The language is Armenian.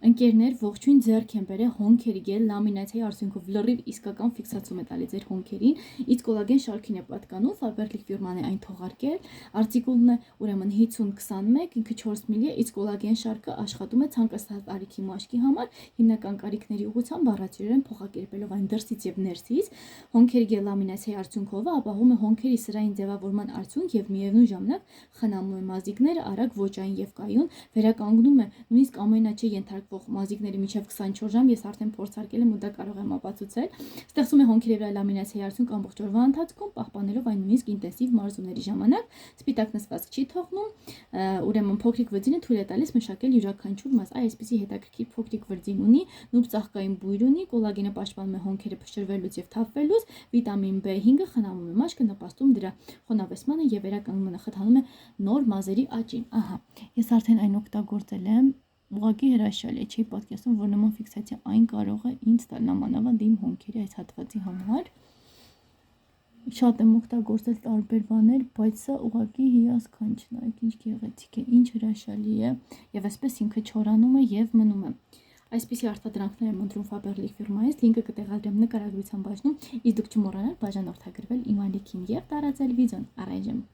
Ընկերներ ողջույն ձեռք են բերել հոնքերի գել լամինացիայի արդյունքով լրիվ իսկական ֆիքսացում է տալի ձեր հոնքերին, իսկ կոլագեն շարքին է պատկանում, Faberlic ֆիրման է այն թողարկել, արտիկուլն է ուրեմն 50-21, ինքը 4 մմ է, իսկ կոլագեն շարքը աշխատում է ցանկացած տարիքի մաշկի համար, հիմնական կարիքների ուղղությամբ առատորեն փոխակերպելով այն դրսից եւ ներսից, հոնքերի գել լամինացիայի արդյունքով ապահովում է հոնքերի սրային ձևավորման արդյունք եւ միևնույն ժամանակ խնամում է մազիկները արագ ոճային եւ կայուն, վերականգնում է նույնիսկ ամենաչի ենթարկվող մազիկների միջև 24 ժամ, ես արդեն փորձարկել եմ ու դա կարող եմ ապացուցել, ստեղծում է հոնքերի վրա լամինացիայի արդյունք ամբողջ օրվա ընթացքում, պահպանելով այն նույնիսկ ինտենսիվ մարզումների ժամանակ, սպիտակ նստվածք չի թողնում, ուրեմն փոքրիկ վրձինը թույլ է տալիս մշակել յուրաքանչյուր մաս, այսպիսի հետաքրքիր փոքրիկ վրձին ունի, նուրբ ծաղկային բույր ունի, կոլագենը պաշտպանում է հոնքերը փշրվելուց եւ թափվելուց, վիտամին B5-ը խնամում է մաշկը, նպաստում դրա խոնավեցմանը եւ վերականգնումը, խթանում է նոր մազերի աճին։ Ահա, ես արդեն այն օգտագործել եմ, ուղղակի հրաշալի է, չի պատկերացնում, որ նման ֆիքսացիա այն կարող է ինձ տալ նամանավանդ իմ հոնքերի այս հատվածի համար։ Շատ եմ օգտագործել տարբեր բաներ, բայց սա ուղղակի հիասքանչ, նայեք ինչ գեղեցիկ է, ինչ հրաշալի է, եւ այսպես ինքը չորանում է եւ մնում է։ Այսպիսի արտադրանքներ եմ ընտրում Faberlic ֆիրմայից, լինկը կտեղադրեմ նկարագրության բաժնում, իսկ դուք չմոռանաք բաժանորդագրվել իմ ալիքին եւ տարածել վիդեոն առայժմ։